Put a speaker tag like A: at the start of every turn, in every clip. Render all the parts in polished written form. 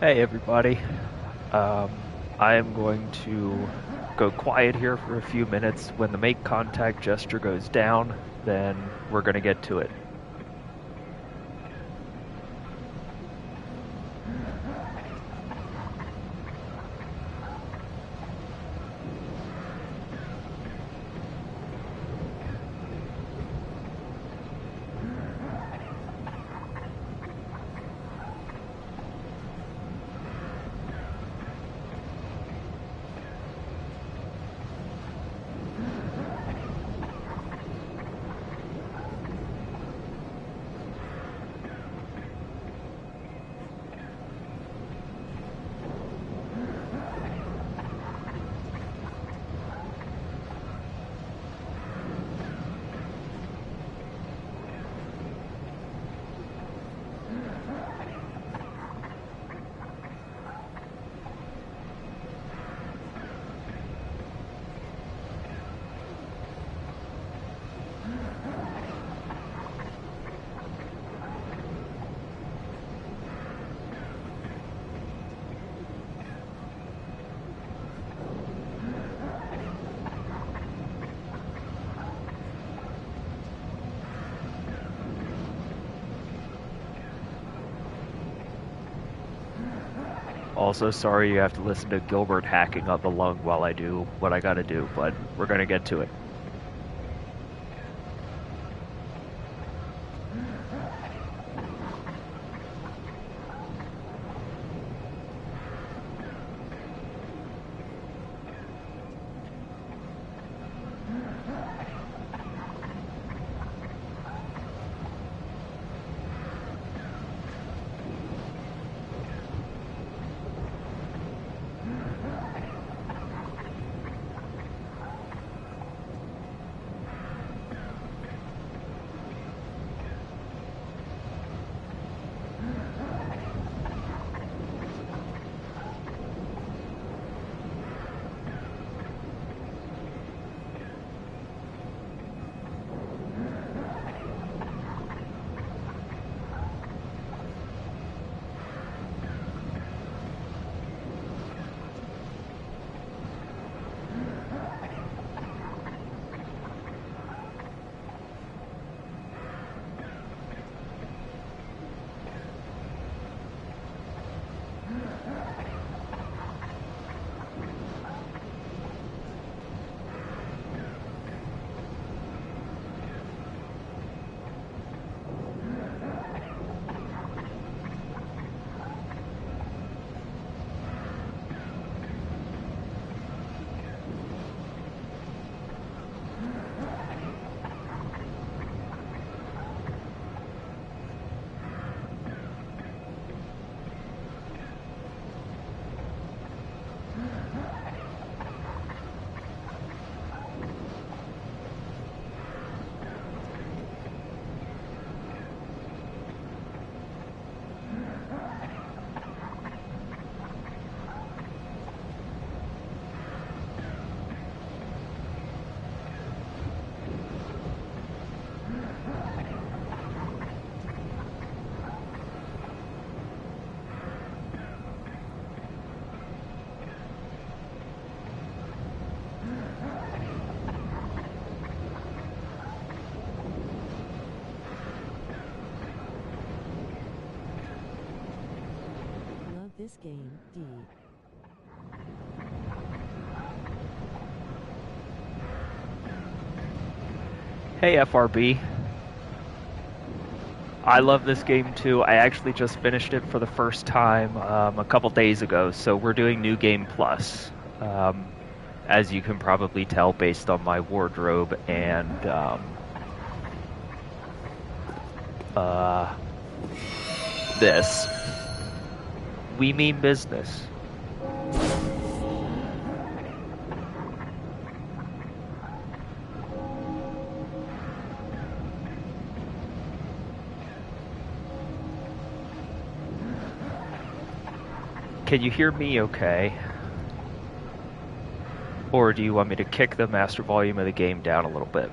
A: Hey everybody. Um, I am going to go quiet here for a few minutes. When the make contact gesture goes down, then we're going to get to it. Also, sorry you have to listen to Gilbert hacking on the lung while I do what I gotta do, but we're going to get to it.
B: Love this game, D.
A: Hey FRB. I love this game too. I actually just finished it for the first time a couple days ago, so we're doing New Game Plus. As you can probably tell based on my wardrobe and uh, this. We mean business. Can you hear me okay? Or do you want me to kick the master volume of the game down a little bit?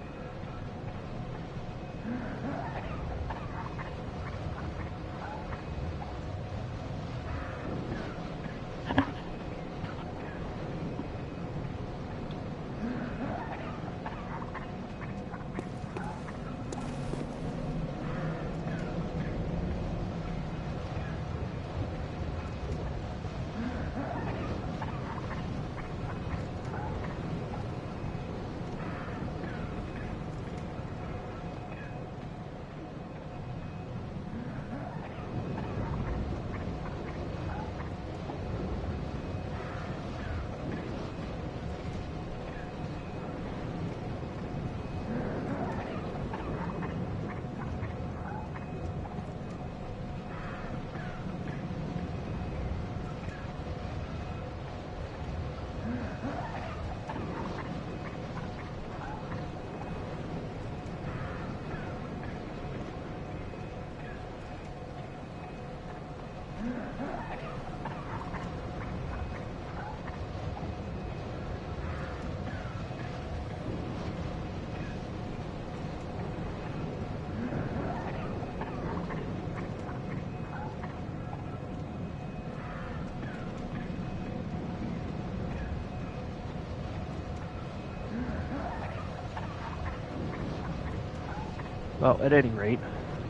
A: Well, at any rate,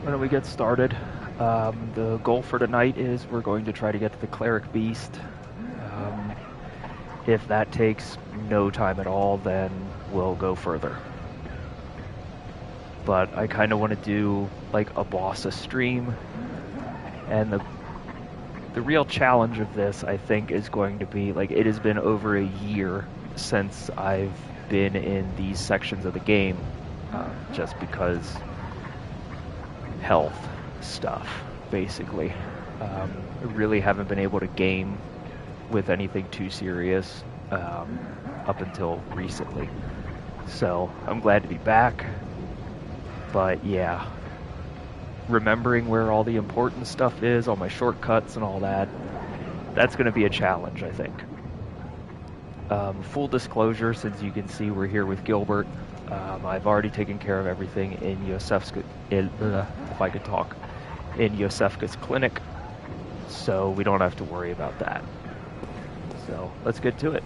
A: why don't we get started? The goal for tonight is we're going to try to get to the Cleric Beast. If that takes no time at all, then we'll go further. But I kind of want to do like a boss stream, and the real challenge of this, I think, is going to be like it has been over a year since I've been in these sections of the game, just because health stuff, basically. I really haven't been able to game with anything too serious up until recently. So I'm glad to be back. But yeah, remembering where all the important stuff is, all my shortcuts and all that, that's going to be a challenge, I think. Full disclosure, since you can see we're here with Gilbert, I've already taken care of everything in if I could talk, in Yosefka's clinic, so we don't have to worry about that. So let's get to it.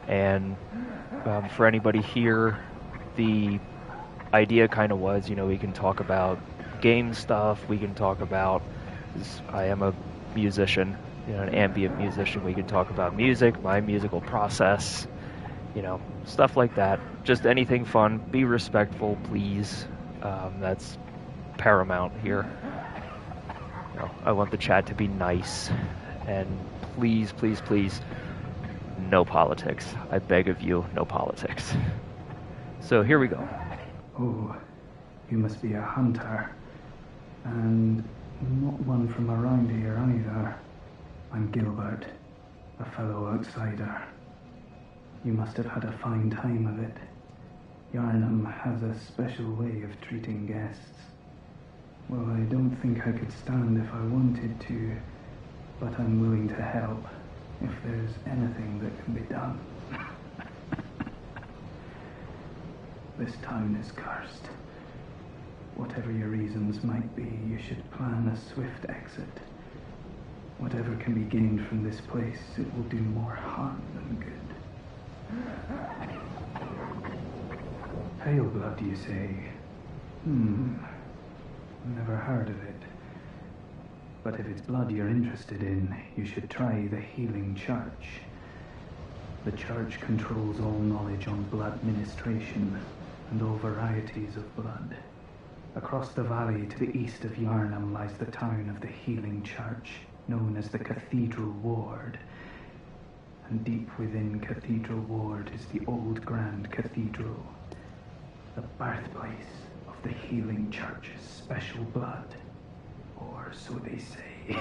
A: And for anybody here, the idea kind of was, we can talk about game stuff, we can talk about, I am a musician, an ambient musician, we can talk about music, my musical process, stuff like that. Just anything fun. Be respectful, please. That's paramount here. I want the chat to be nice. And please, please, please, no politics. I beg of you, no politics. So here we go.
C: Oh, you must be a hunter. And not one from around here either. I'm Gilbert, a fellow outsider. You must have had a fine time of it. Yarnum has a special way of treating guests. Well, I don't think I could stand if I wanted to, but I'm willing to help if there's anything that can be done. This town is cursed. Whatever your reasons might be, you should plan a swift exit. Whatever can be gained from this place, it will do more harm than good. Pale blood, you say? Never heard of it. But if it's blood you're interested in, you should try the Healing Church. The church controls all knowledge on blood ministration and all varieties of blood. Across the valley to the east of Yarnum lies the town of the Healing Church, known as the Cathedral Ward. And deep within Cathedral Ward is the old Grand Cathedral, the birthplace of the Healing Church's special blood. Or so they say.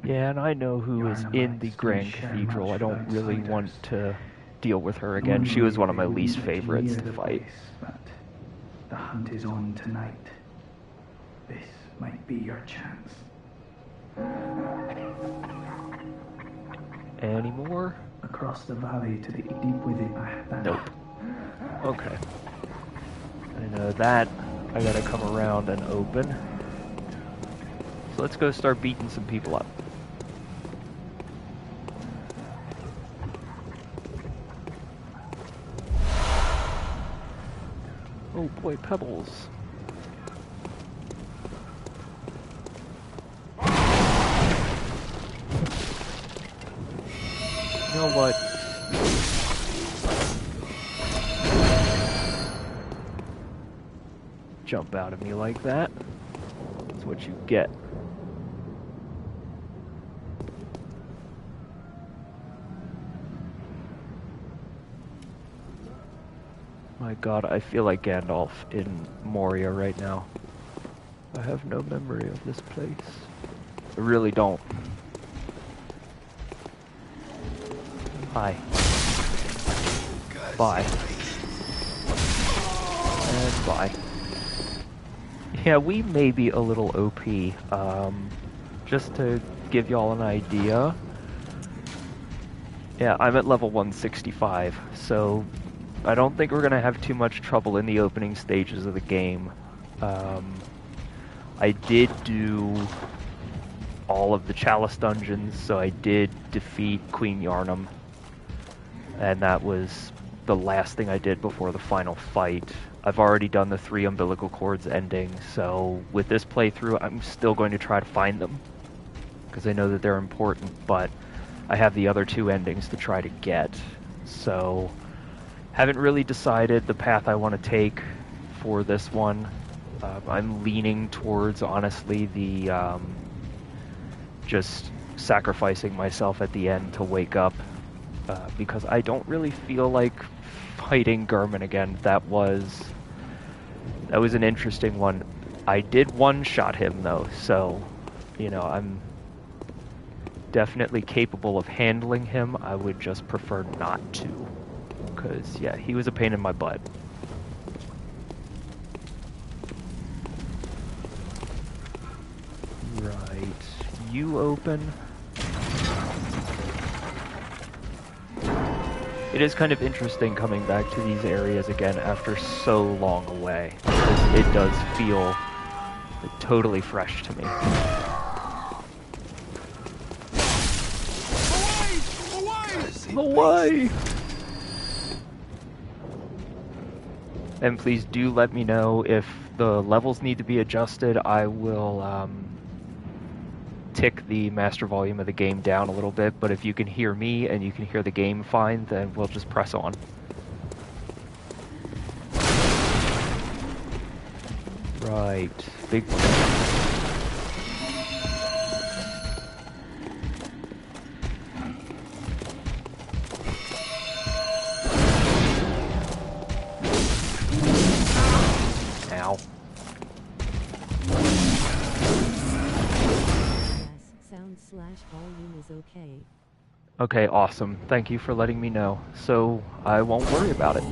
A: Yeah, and I know who is in the Grand Cathedral. I don't really want to deal with her again. She was one of my least favorites to fight.
C: But the hunt is on tonight. This might be your chance.
A: Any more?
C: Across the valley to the deep within.
A: Nope. Okay. I know that. I gotta come around and open. So let's go start beating some people up. Oh boy, pebbles. You know what? Jump out of me like that. That's what you get. My god, I feel like Gandalf in Moria right now. I have no memory of this place. I really don't. Hi. Bye. And bye. Yeah, we may be a little OP. Just to give y'all an idea. Yeah, I'm at level 165, so I don't think we're gonna have too much trouble in the opening stages of the game. I did do all of the Chalice dungeons, so I did defeat Queen Yarnum, and that was the last thing I did before the final fight. I've already done the 3 umbilical cords ending, so with this playthrough, I'm still going to try to find them, because I know that they're important, but I have the other 2 endings to try to get. So, haven't really decided the path I want to take for this one. I'm leaning towards, honestly, the just sacrificing myself at the end to wake up, because I don't really feel like fighting Gurman again. That was an interesting one. I did one-shot him, though, so, you know, I'm definitely capable of handling him. I would just prefer not to, because, yeah, he was a pain in my butt. Right, you open. It is kind of interesting coming back to these areas again after so long away, because it does feel totally fresh to me. Away! And please do let me know if the levels need to be adjusted. I will tick the master volume of the game down a little bit, but if you can hear me and you can hear the game fine, then we'll just press on. Right, big... Ow.
B: Sound/volume is okay.
A: Okay, awesome. Thank you for letting me know. So, I won't worry about it.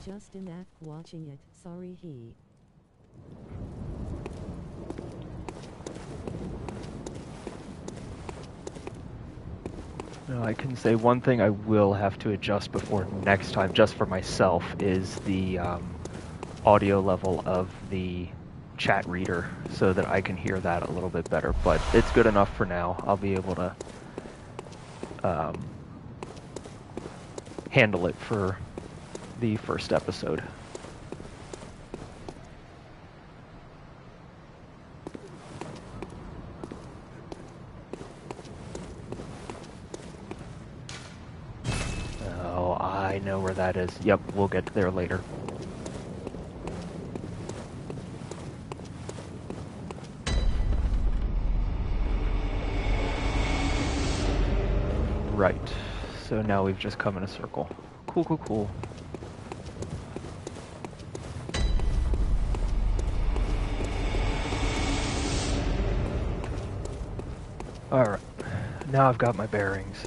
B: Just an act watching it, sorry he.
A: No, I can say one thing I will have to adjust before next time, just for myself, is the audio level of the chat reader, so that I can hear that a little bit better. But it's good enough for now. I'll be able to handle it for the first episode. Oh, I know where that is. Yep, we'll get there later. Right, so now we've just come in a circle. Cool, cool, cool. Alright, now I've got my bearings.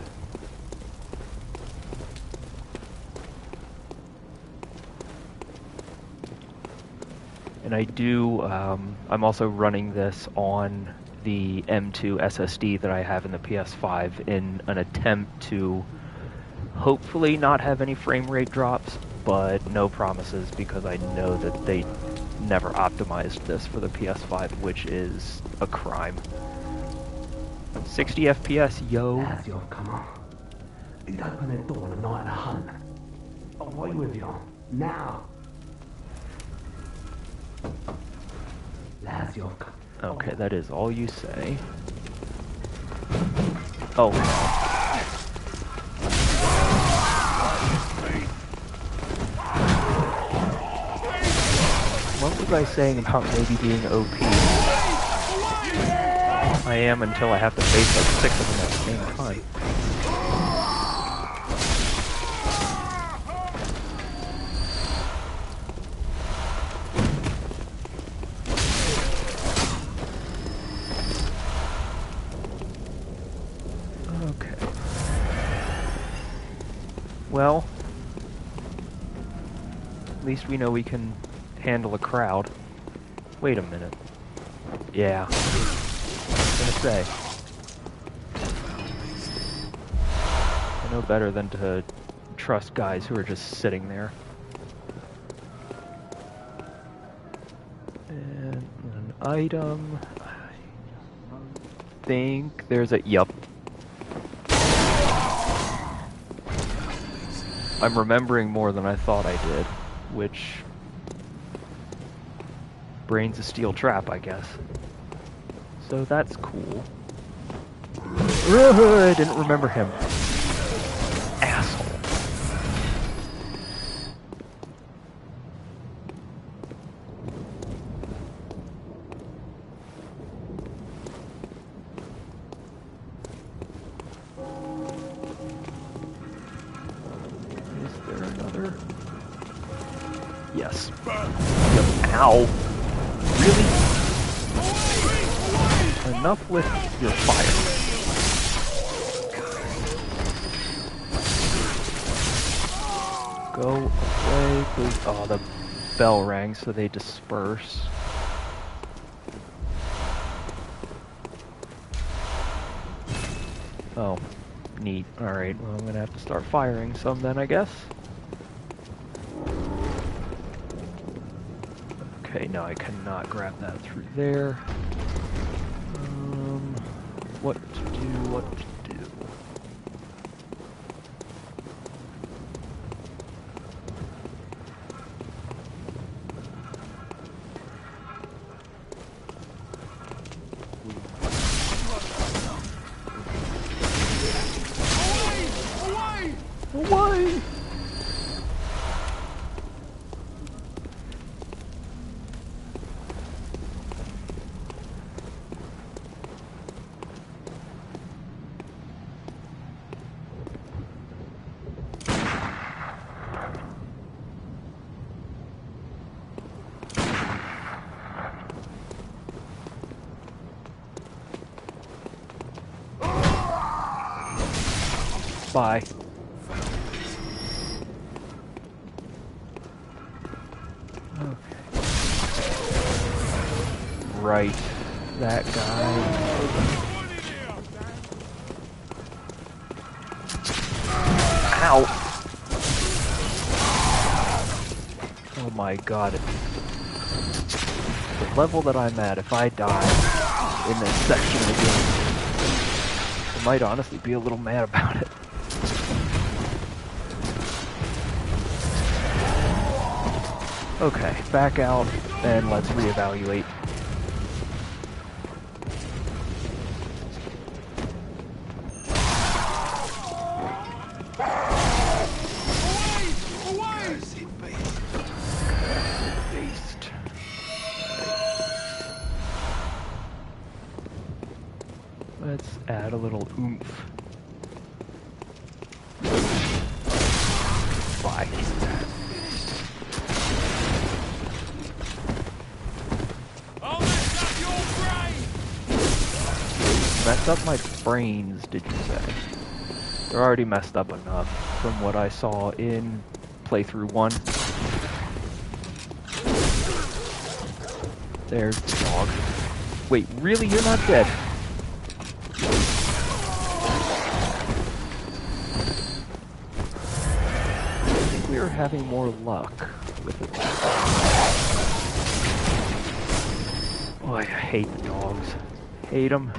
A: And I do, I'm also running this on the M2 SSD that I have in the PS5 in an attempt to hopefully not have any frame rate drops, but no promises, because I know that they never optimized this for the PS5, which is a crime. 60 FPS, yo.
D: Lazio, come on. Open the door on a night and a hunt. Away with you. Now. Lazio.
A: Okay, that is all you say. Oh. What was I saying about maybe being OP? I am until I have to face like 6 of them at the same time. Okay. Well, at least we know we can handle a crowd. Wait a minute. Yeah. Gonna say. I know better than to trust guys who are just sitting there. And an item. think there's a... Yup. I'm remembering more than I thought I did, which... Brain's a steel trap, I guess. So that's cool. I didn't remember him. Asshole. Is there another? Yes. Yep. Ow. Really? Enough with your fire. Go away, please. Oh, the bell rang, so they disperse. Oh, neat. Alright, well, I'm gonna have to start firing some then, I guess. Okay, no, I cannot grab that through there. What to do, what to do. Away! Bye. Okay. Right. That guy. Ow! Oh my god. The level that I'm at, if I die in this section of the game, I might honestly be a little mad about it. Okay, back out, and let's reevaluate. Beast. Let's add a little oomph. Bye. Messed up my brains, did you say? They're already messed up enough from what I saw in playthrough 1. There's the dog. Wait, really? You're not dead? I think we are having more luck with it. Oh, I hate the dogs. Hate them.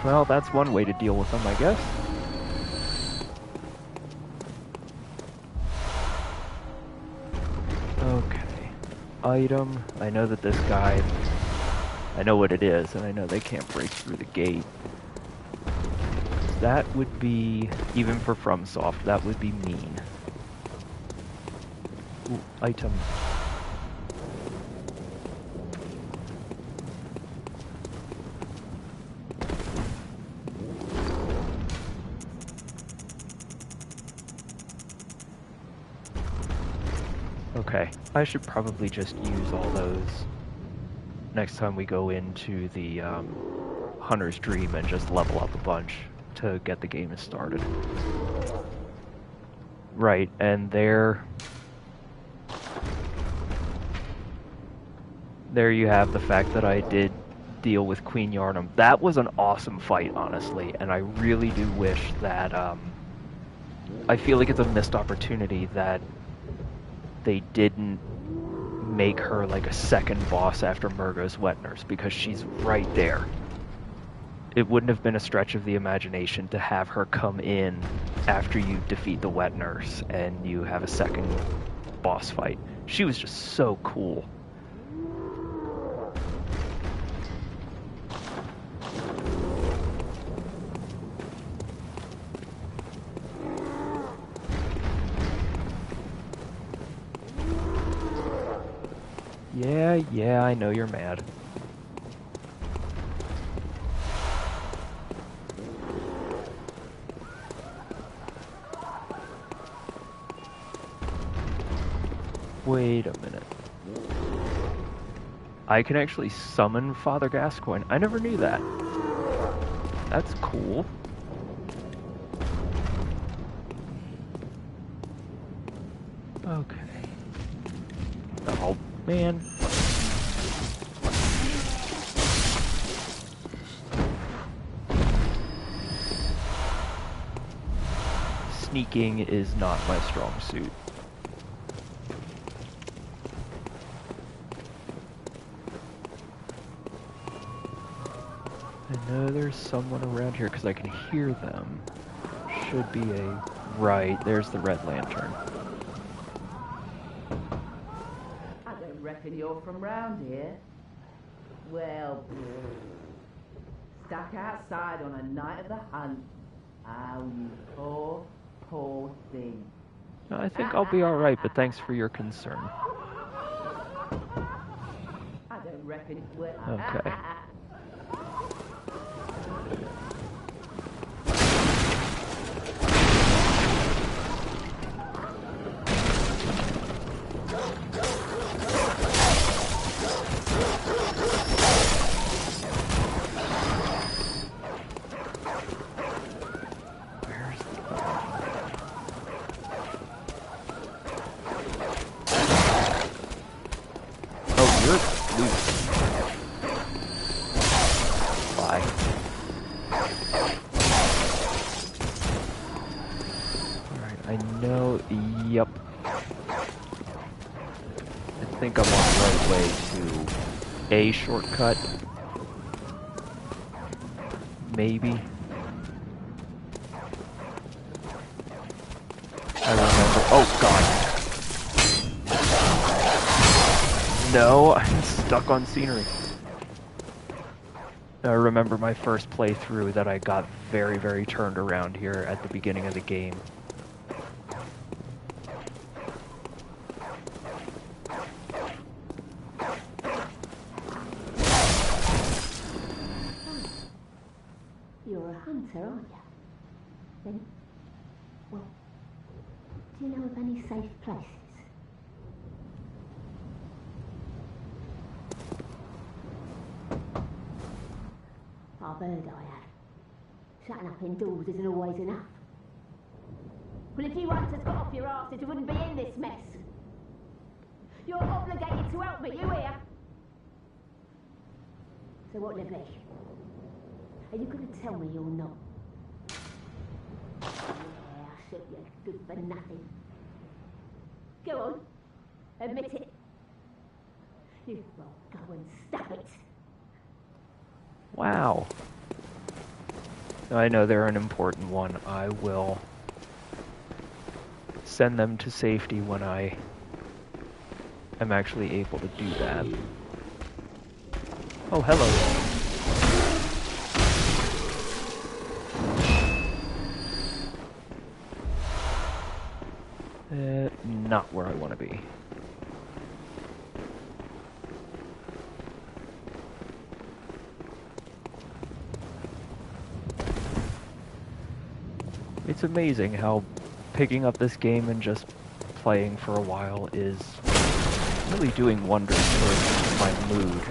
A: Well, that's one way to deal with them, I guess. Okay. Item. I know that this guy... I know what it is, and I know they can't break through the gate. That would be... Even for FromSoft, that would be mean. Ooh, item. Okay, I should probably just use all those next time we go into the Hunter's Dream and just level up a bunch to get the game started. Right, and there you have the fact that I did deal with Queen Yarnum. That was an awesome fight, honestly, and I really do wish that, I feel like it's a missed opportunity that they didn't make her like a second boss after Murgo's wet nurse, because she's right there. It wouldn't have been a stretch of the imagination to have her come in after you defeat the wet nurse and you have a second boss fight. She was just so cool. Yeah, I know you're mad. Wait a minute. I can actually summon Father Gascoigne. I never knew that. That's cool. Okay. Oh, man. Sneaking is not my strong suit. I know there's someone around here because I can hear them. Should be a... Right, there's the red lantern.
E: I don't reckon you're from round here. Well, stuck outside on a night of the hunt. Oh, you poor, poor thing.
A: I think I'll be alright, but thanks for your concern.
E: I don't reckon it will.
A: Okay. Yep. I think I'm on the right way to a shortcut. Maybe. I remember. Oh god. No, I'm stuck on scenery. I remember my first playthrough that I got very, very turned around here at the beginning of the game.
F: You're a hunter, aren't you? Then, well, do you know of any safe places? I've heard I have. Shutting up indoors isn't always enough. Well, if you hunters got off your asses, you wouldn't be in this mess. You're obligated to help me, you hear? So what'll it be? Are you going to tell me you're not? Yeah, I shoot you good for nothing. Go on, admit it. You well, go and stop it.
A: Wow. I know they're an important one. I will send them to safety when I am actually able to do that. Oh, hello. Not where I want to be. It's amazing how picking up this game and just playing for a while is really doing wonders for my mood.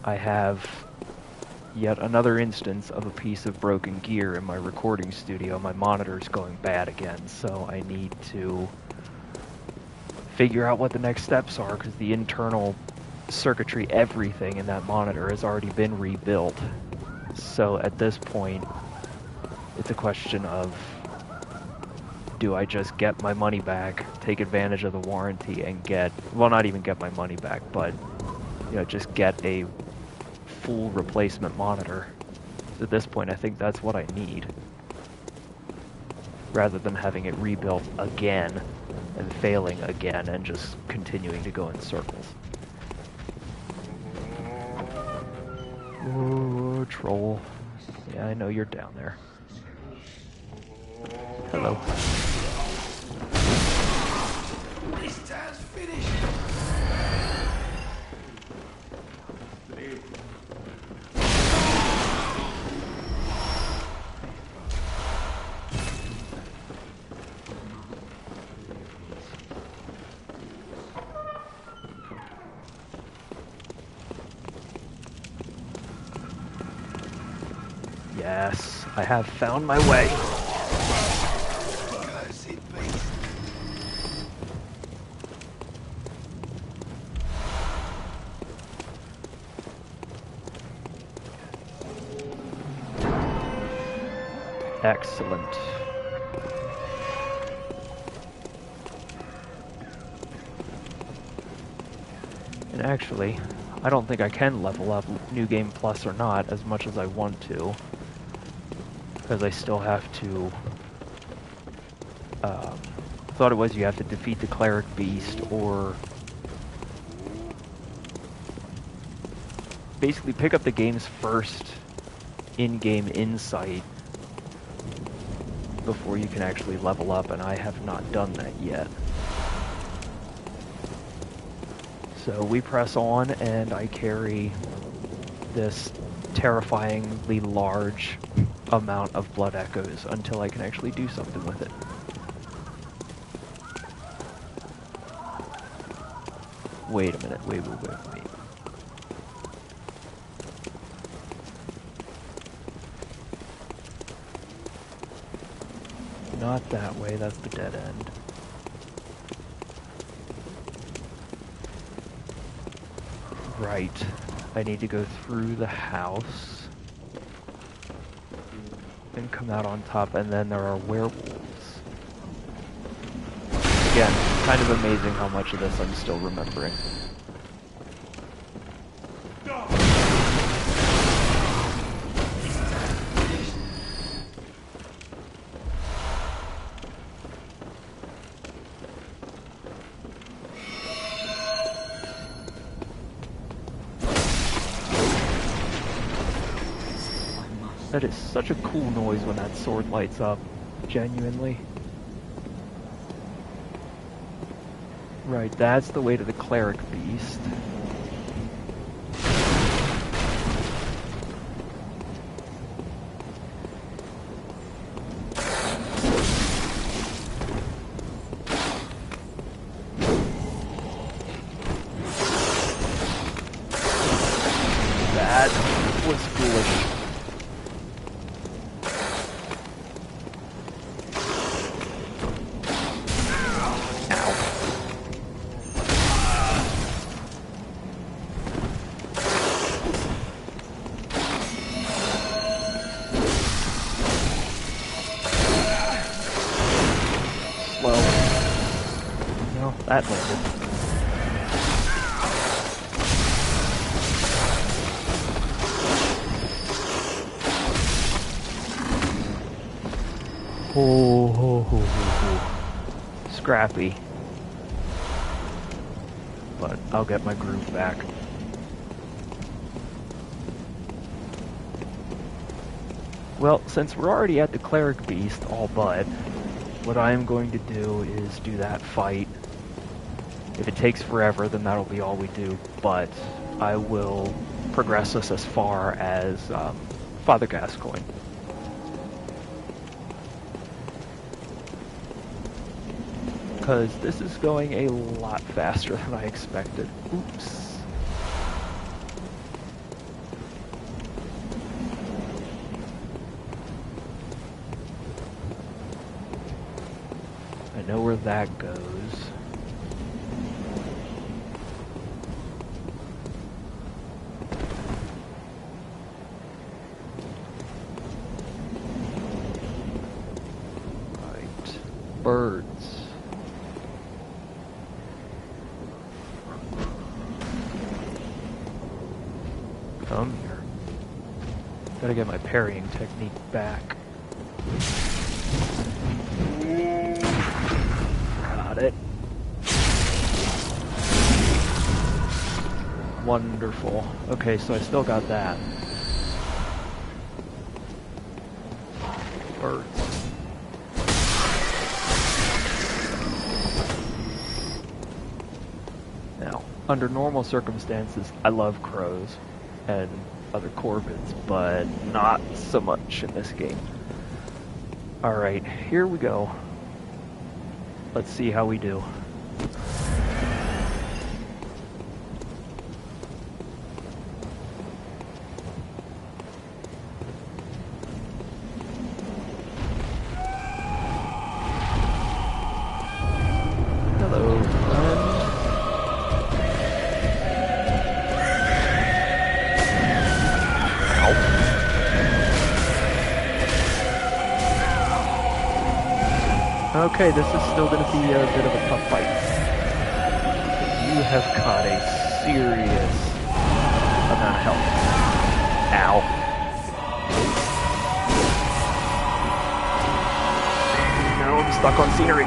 A: I have yet another instance of a piece of broken gear in my recording studio. My monitor's going bad again, so I need to figure out what the next steps are, because the internal circuitry, everything in that monitor has already been rebuilt. So at this point, it's a question of, do I just get my money back, take advantage of the warranty, and get, well, not even get my money back, but, you know, just get a full replacement monitor. At this point, I think that's what I need, rather than having it rebuilt again and failing again and just continuing to go in circles. Ooh, troll. Yeah, I know you're down there. Hello.
D: This time's finished.
A: Yes, I have found my way. Excellent. And actually, I don't think I can level up New Game Plus or not as much as I want to, because I still have to, I thought it was you have to defeat the Cleric Beast, or basically pick up the game's first in-game insight before you can actually level up, and I have not done that yet. So we press on, and I carry this terrifyingly large amount of blood echoes until I can actually do something with it. Wait a minute, wait. Not that way, that's the dead end. Right, I need to go through the house and come out on top, and then there are werewolves. Again, kind of amazing how much of this I'm still remembering. That is such a cool noise when that sword lights up, genuinely. Right, that's the way to the Cleric Beast. That was foolish. That landed. Scrappy. But I'll get my groove back. Well, since we're already at the Cleric Beast, all but, what I'm going to do is do that fight. If it takes forever, then that'll be all we do, but I will progress us as far as Father Gascoigne. Because this is going a lot faster than I expected. Oops. I know where that goes. birds. Come here. Gotta get my parrying technique back. Got it. Wonderful. Okay, so I still got that. Birds. Now, under normal circumstances, I love crows and other corvids, but not so much in this game. Alright, here we go. Let's see how we do. Hello, friend. Okay, this is still going to be a bit of a tough fight. You have got a serious amount of health. Ow. Now I'm stuck on scenery.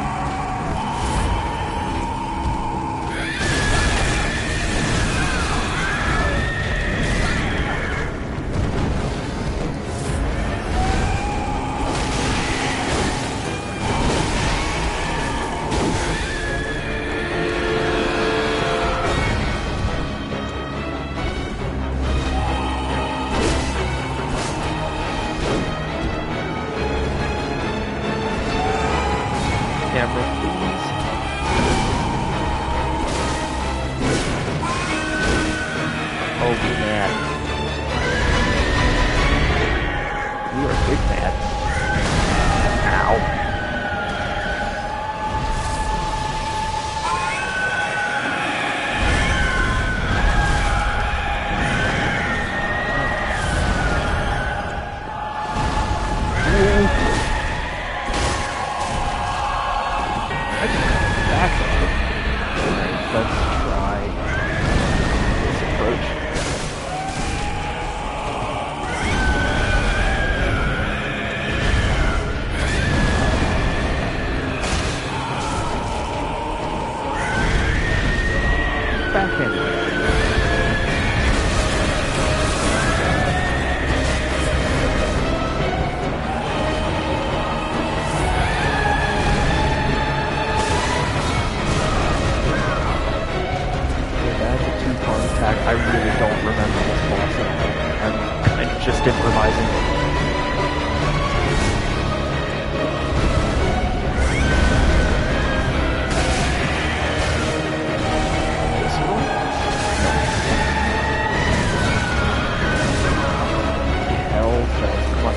A: Camera, please. Oh, man. You are big mad. Ow. I can come back up. Alright, let's try this approach. Backhanded. I really don't remember this boss at all. I'm kind of just improvising. This one? Hell, come on.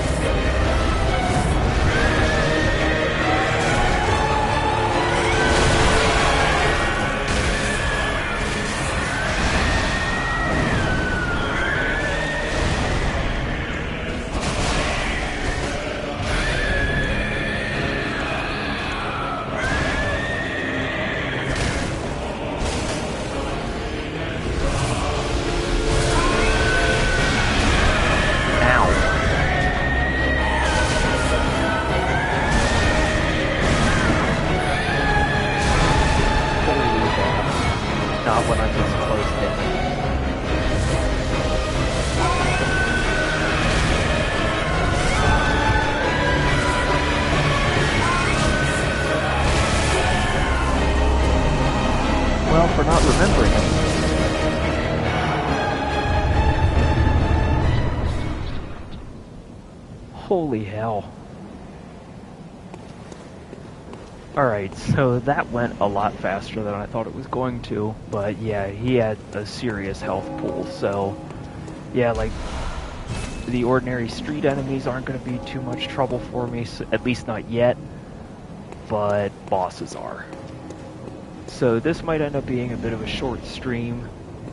A: Not when I'm this close to it. Well, for not remembering it. Holy hell. Alright, so that went a lot faster than I thought it was going to, but yeah, he had a serious health pool, so yeah, like, the ordinary street enemies aren't going to be too much trouble for me, so, at least not yet, but bosses are. So this might end up being a bit of a short stream,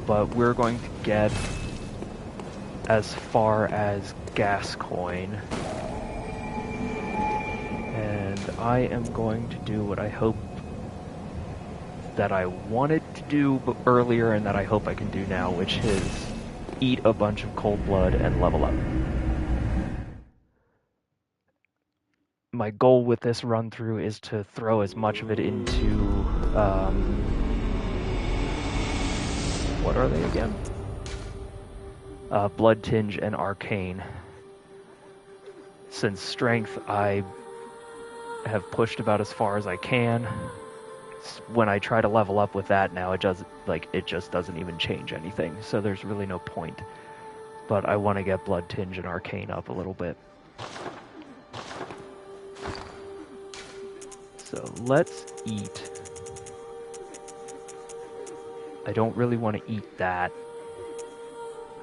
A: but we're going to get as far as Gascoigne. And I am going to do what I hope that I wanted to do earlier and that I hope I can do now, which is eat a bunch of cold blood and level up. My goal with this run through is to throw as much of it into, what are they again? Blood Tinge and Arcane. Since Strength I have pushed about as far as I can. When I try to level up with that now, it just doesn't even change anything, so there's really no point. But I want to get Blood Tinge and Arcane up a little bit. So let's eat. I don't really want to eat that,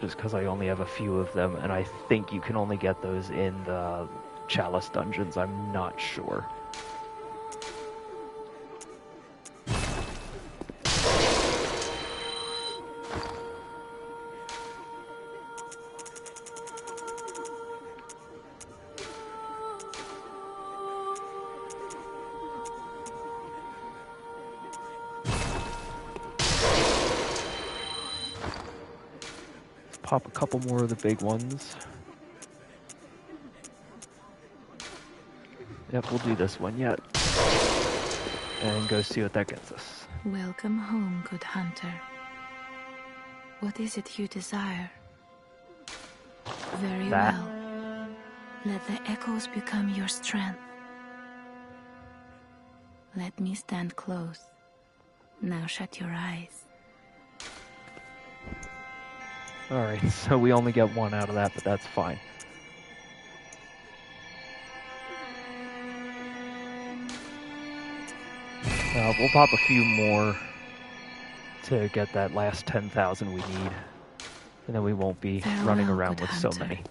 A: just because I only have a few of them, and I think you can only get those in the Chalice dungeons. I'm not sure. Pop a couple more of the big ones. Yep, we'll do this one yet. And go see what that gets us.
G: Welcome home, good hunter. What is it you desire? Very
A: That.
G: well. Let the echoes become your strength. Let me stand close. Now shut your eyes.
A: Alright, so we only get one out of that, but that's fine. We'll pop a few more to get that last 10,000 we need. And then we won't be running around with so many.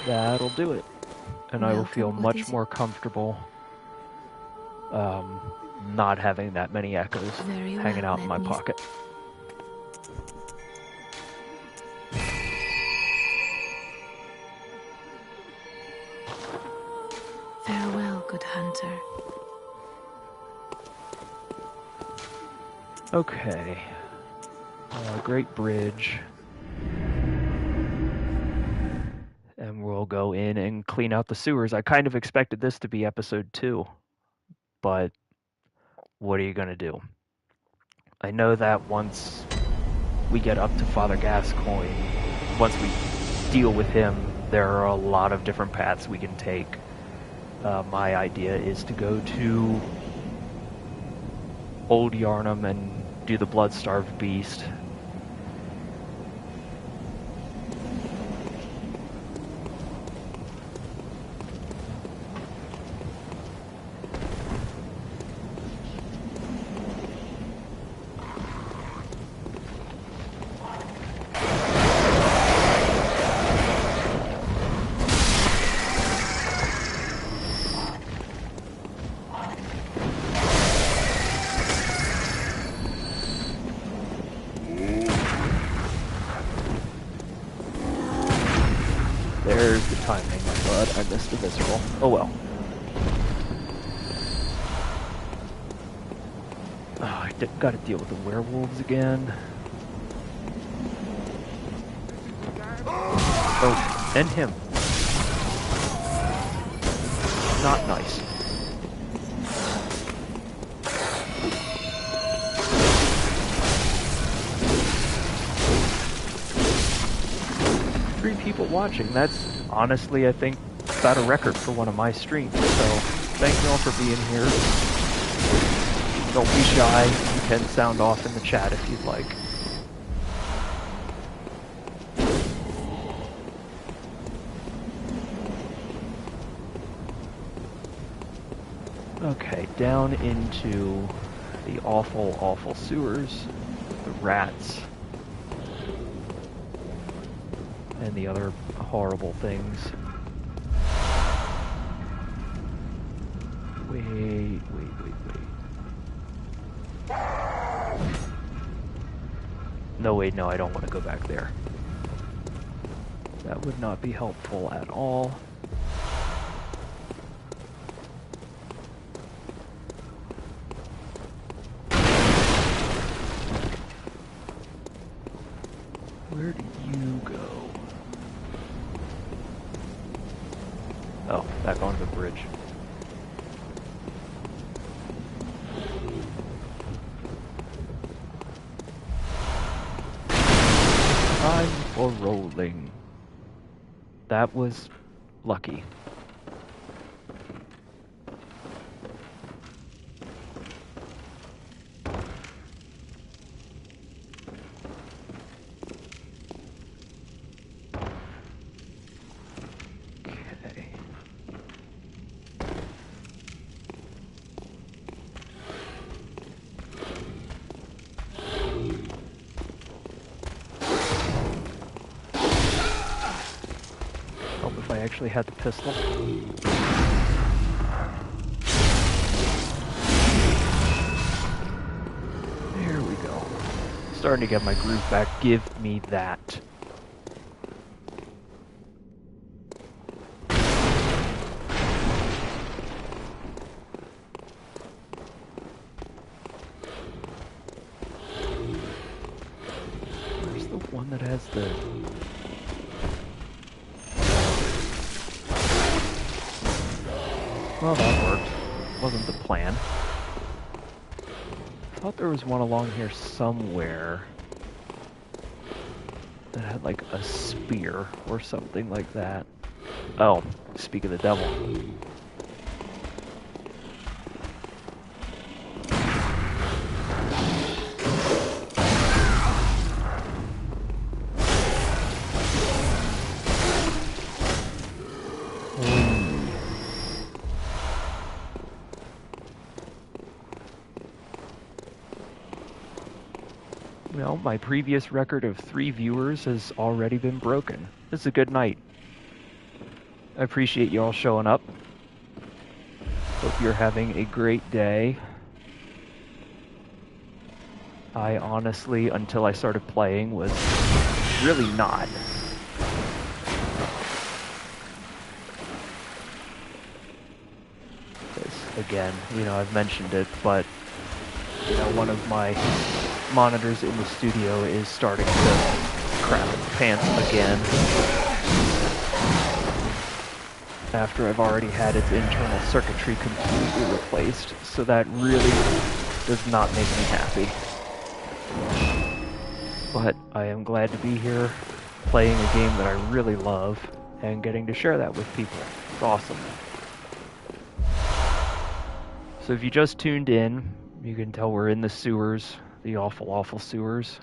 A: That'll do it. And I will feel much more comfortable not having that many echoes hanging out in my pocket.
G: Farewell, good hunter.
A: Okay. Great Bridge. And we'll go in and clean out the sewers. I kind of expected this to be episode 2, but what are you going to do? I know that once we get up to Father Gascoigne, once we deal with him, there are a lot of different paths we can take. My idea is to go to Old Yarnum and do the Blood-Starved Beast. There's the timing, but I missed the visceral. Oh well. Oh, I gotta deal with the werewolves again. Oh, and him. Not nice. People watching. That's honestly, I think, about a record for one of my streams. So thank you all for being here. Don't be shy. You can sound off in the chat if you'd like. Okay, down into the awful, awful sewers. The rats. and the other horrible things. Wait. No, wait, no, I don't want to go back there. That would not be helpful at all. Where do you go? Oh, back onto the bridge. Time for rolling. That was lucky. Okay. If I actually had the pistol. There we go. Starting to get my groove back. Give me that. Where's the one that has the... Well, that worked. Wasn't the plan. I thought there was one along here somewhere that had like a spear or something like that. Oh, speak of the devil. Well, my previous record of 3 viewers has already been broken. This is a good night. I appreciate you all showing up. Hope you're having a great day. I honestly, until I started playing, was really not. Because, again, I've mentioned it, but, one of my monitors in the studio is starting to crap its pants again after I've already had its internal circuitry completely replaced, so that really does not make me happy. But I am glad to be here playing a game that I really love and getting to share that with people. It's awesome. So if you just tuned in, you can tell we're in the sewers. The awful, awful sewers.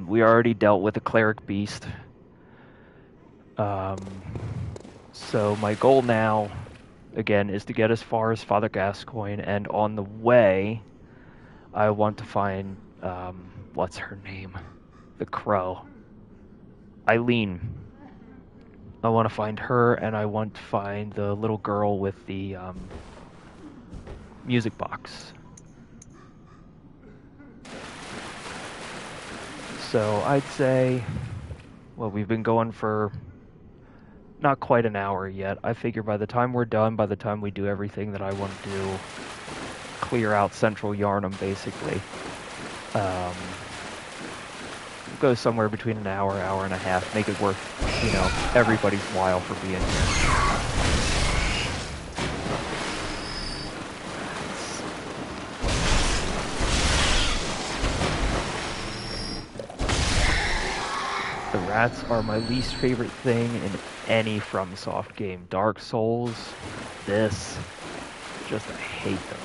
A: We already dealt with the Cleric beast. So my goal now, again, is to get as far as Father Gascoigne, and on the way, I want to find, what's her name? The Crow. Eileen. I want to find her, and I want to find the little girl with the, music box. So I'd say, well, we've been going for not quite an hour yet. I figure by the time we're done, by the time we do everything that I want to do, clear out Central Yarnum basically, go somewhere between an hour, hour and a half, make it worth, everybody's while for being here. The rats are my least favorite thing in any FromSoft game. Dark Souls, this, just I hate them.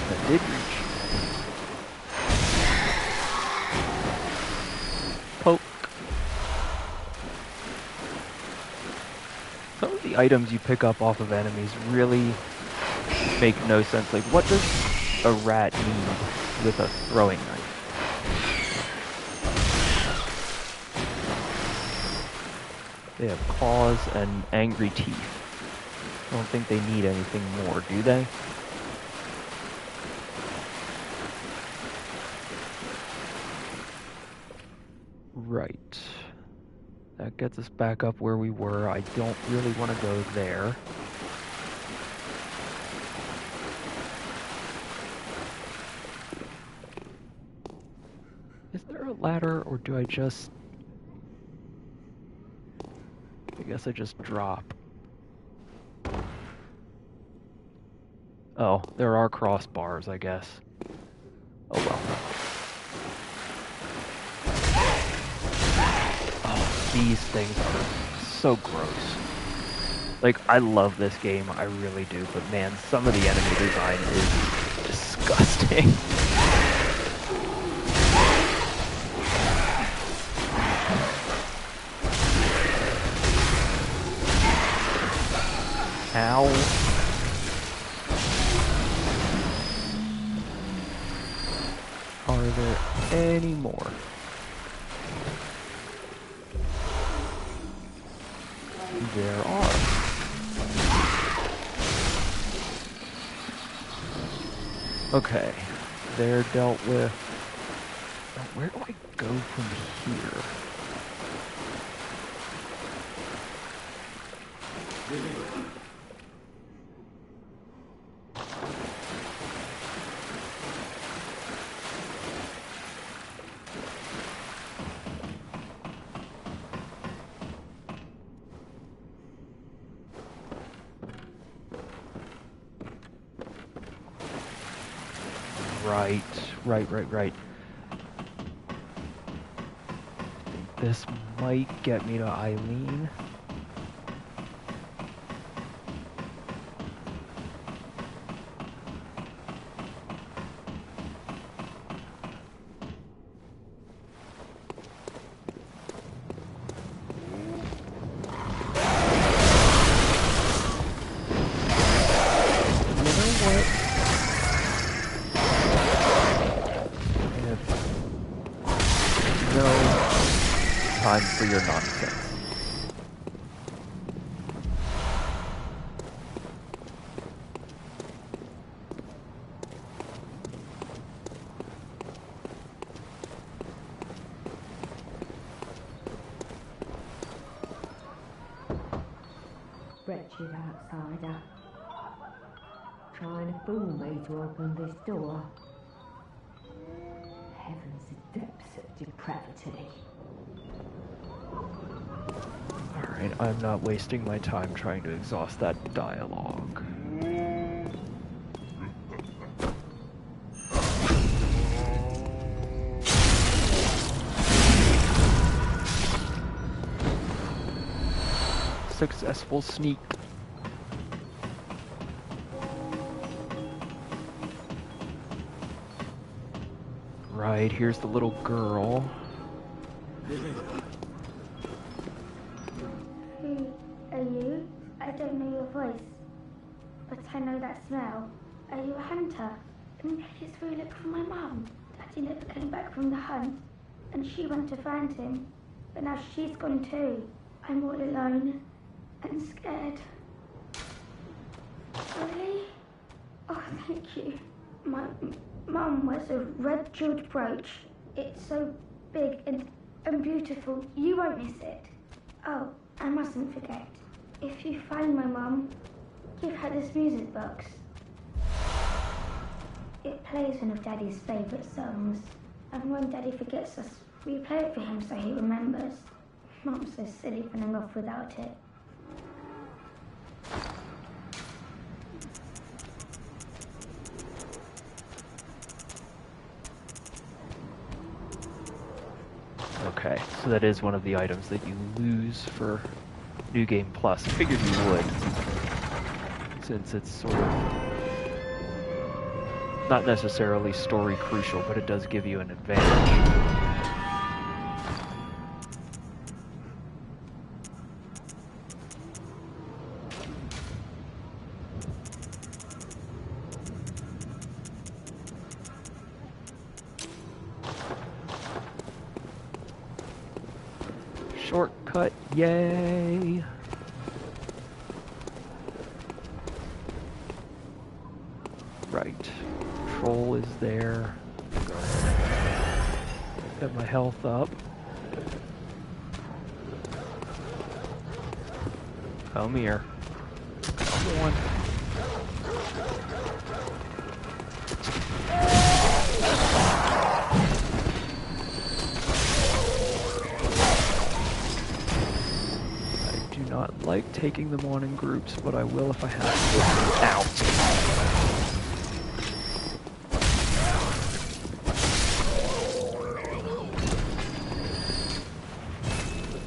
A: That did reach. Poke. Some of the items you pick up off of enemies really make no sense. Like, what does a rat need with a throwing knife? They have claws and angry teeth. I don't think they need anything more, do they? Right. That gets us back up where we were. I don't really want to go there. Is there a ladder, or do I just... I guess I just drop. Oh, there are crossbars, I guess. Oh well. Oh, these things are so gross. Like, I love this game, I really do, but man, some of the enemy design is disgusting. Ow. Are there any more? There are. Okay, they're dealt with. Now, where do I go from here? Right. This might get me to Eileen. Time for your nonsense.
F: Wretched outsider. Trying to fool me to open this door. Heavens, the depths of depravity.
A: Alright, I'm not wasting my time trying to exhaust that dialogue. Successful sneak. Right, here's the little girl.
H: Who are you? I don't know your voice, but I know that smell. Are you a hunter? Maybe it's where you look for my mum. Daddy never came back from the hunt, and she went to find him, but now she's gone too. I'm all alone and scared. Really? Oh, thank you. My mum wears a red jeweled brooch. It's so big and beautiful. You won't miss it. Oh, I mustn't forget. If you find my mum, give her this music box. It plays one of Daddy's favourite songs. And when Daddy forgets us, we play it for him so he remembers. Mum's so silly running off without it.
A: Okay, so that is one of the items that you lose for New Game Plus. I figured you would, since it's sort of not necessarily story crucial, but it does give you an advantage. Shortcut, yay! Right. Troll is there. Go ahead. Get my health up. Come here. Come on. I do not like taking them on in groups, but I will if I have to. Ow.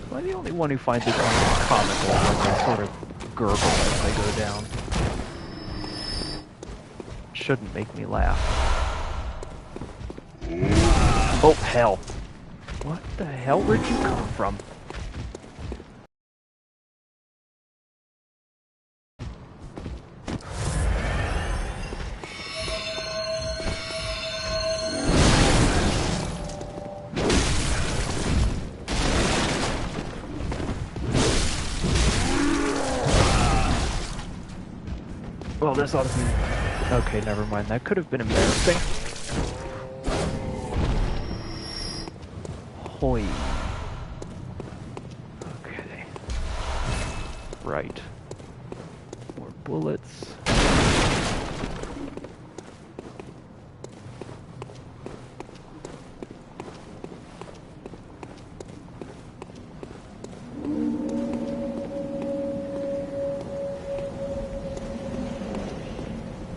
A: Am I the only one who finds it comical when they sort of gurgle as they go down? Shouldn't make me laugh. Oh, hell. What the hell? Where'd you come from? Well, this ought to be... Okay, never mind. That could have been embarrassing. Hoi. Okay. Right. More bullets.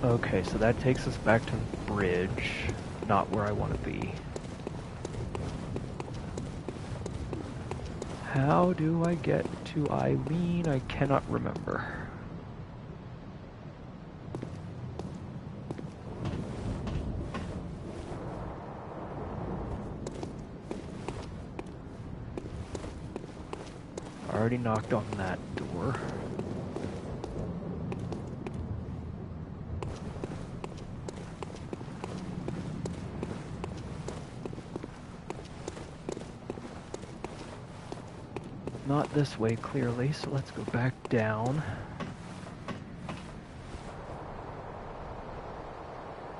A: Okay, so that takes us back to the bridge, not where I want to be. How do I get to Eileen? I cannot remember. I already knocked on that door. Not this way, clearly, so let's go back down.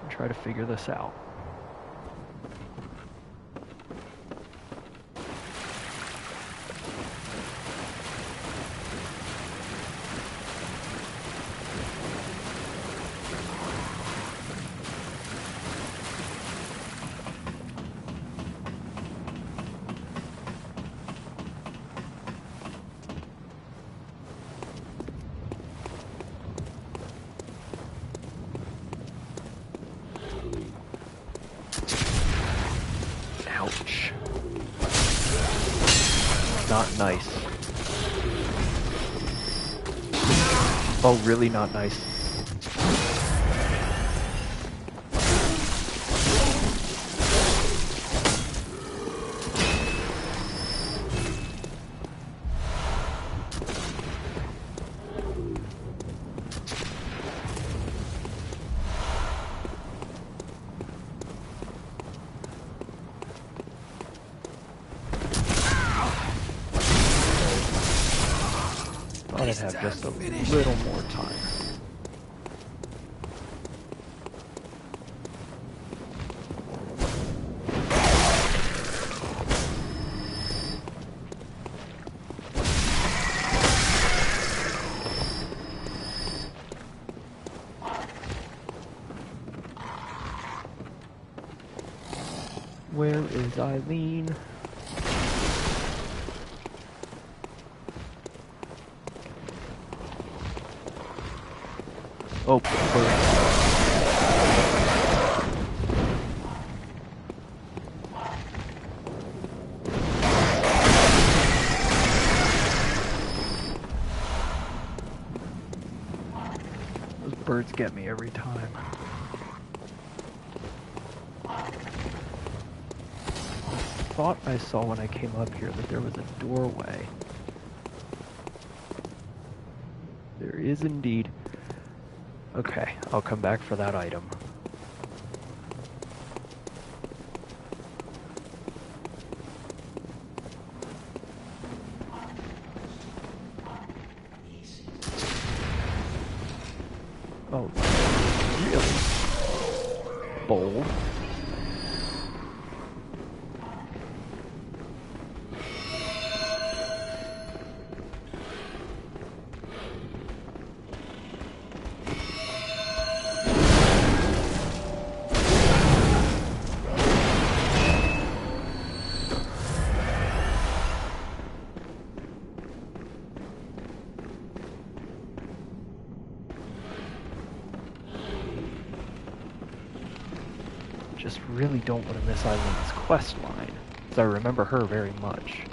A: And try to figure this out. Ouch. Not nice. Oh, really not nice. I'd have just a little more time. Where is Eileen? Oh, those birds get me every time. I thought I saw when I came up here that there was a doorway. There is indeed. Okay, I'll come back for that item. Oh, really? Bold. Just really don't want to miss Eileen's quest line, because I remember her very much.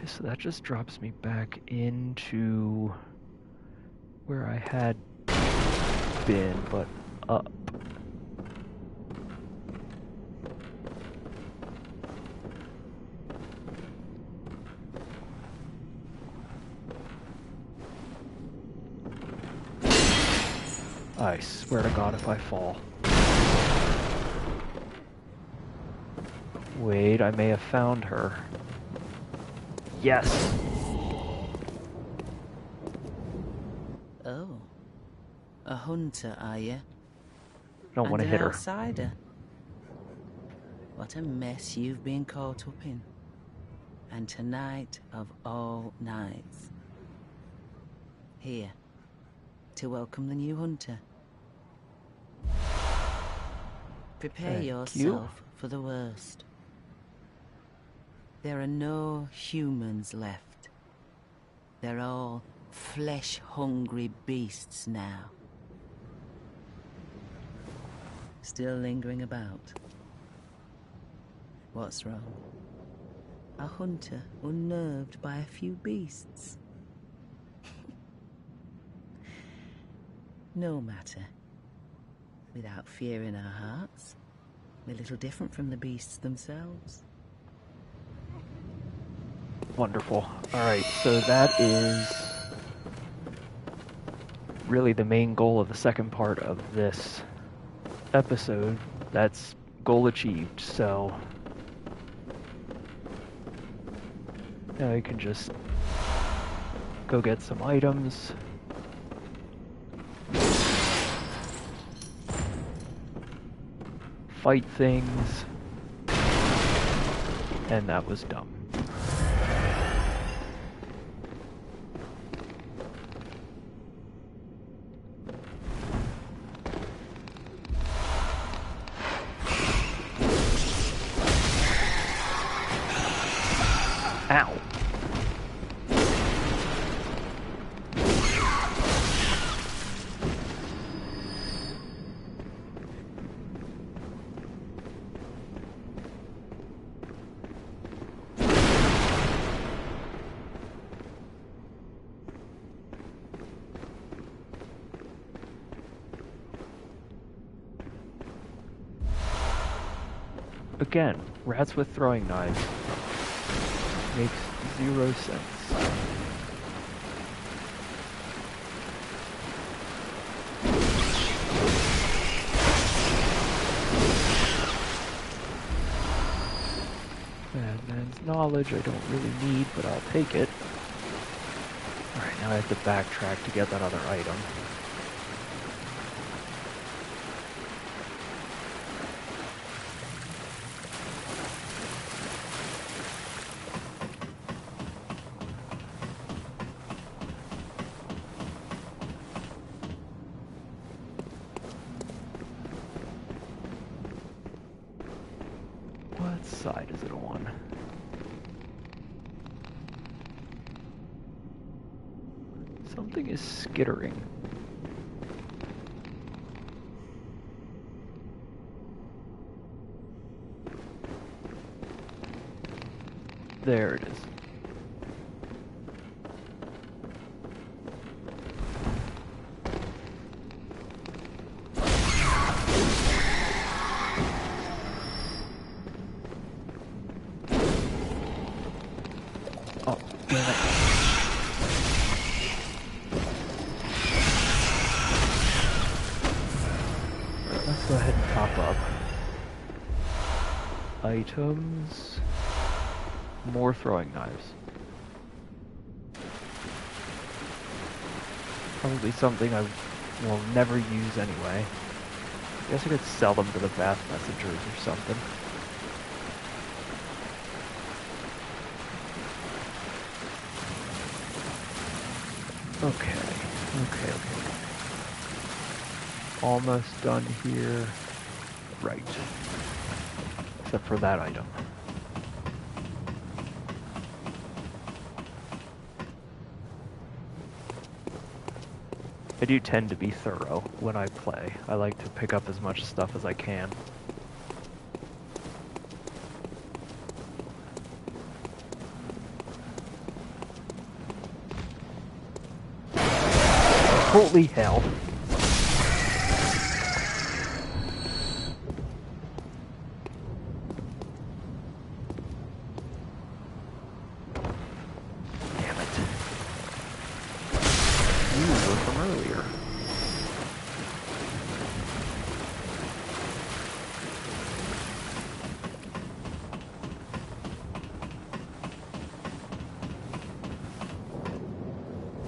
A: So that just drops me back into where I had been, but up. I swear to God if I fall. Wait, I may have found her. Yes!
I: Oh. A hunter, are you?
A: I don't want to hit her.
I: An outsider. What a mess you've been caught up in. And tonight of all nights. Here, to welcome the new hunter. Prepare
A: Thank
I: yourself
A: you.
I: for the worst. There are no humans left. They're all flesh-hungry beasts now. Still lingering about. What's wrong? A hunter unnerved by a few beasts? No matter. Without fear in our hearts, we're little different from the beasts themselves.
A: Wonderful. Alright, so that is really the main goal of the second part of this episode. That's goal achieved, so now you can just go get some items. Fight things. And that was dumb. Ow. Again, rats with throwing knives. Makes 0 sense. Madman's knowledge I don't really need, but I'll take it. Alright, now I have to backtrack to get that other item. What side is it on? Something is skittering. There it is. Oh, damn it. Let's go ahead and pop up. Items. More throwing knives. Probably something I will never use anyway. I guess I could sell them to the Bath Messengers or something. Okay. Almost done here. Right. Except for that item. I do tend to be thorough when I play. I like to pick up as much stuff as I can. Holy hell. Damn it. You were from earlier.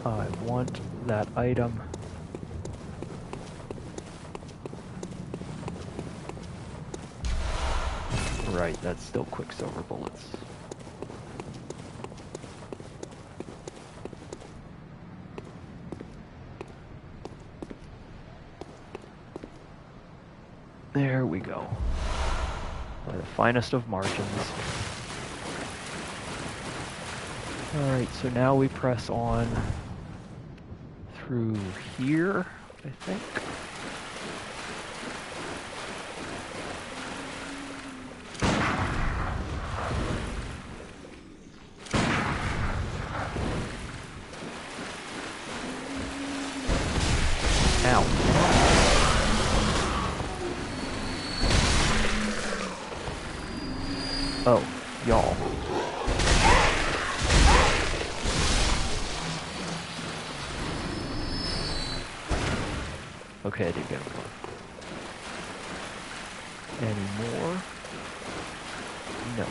A: I want that item. Right, that's still Quicksilver bullets. There we go. By the finest of margins. Alright, so now we press on through here, I think. Ow. Oh, y'all. Okay, I did get him. Any more? No.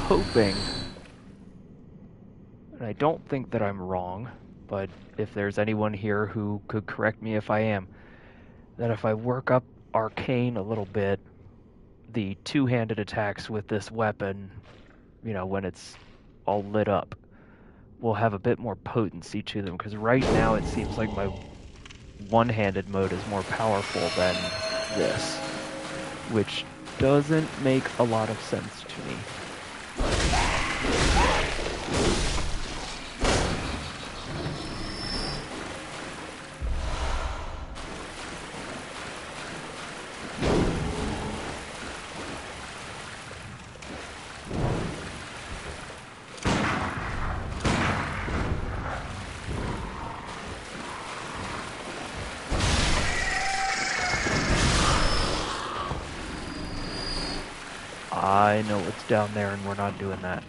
A: Hoping, and I don't think that I'm wrong, but if there's anyone here who could correct me if I am, that if I work up Arcane a little bit, the two-handed attacks with this weapon, you know, when it's all lit up, will have a bit more potency to them, because right now it seems like my one-handed mode is more powerful than this, which doesn't make a lot of sense to me. I know what's down there, and we're not doing that.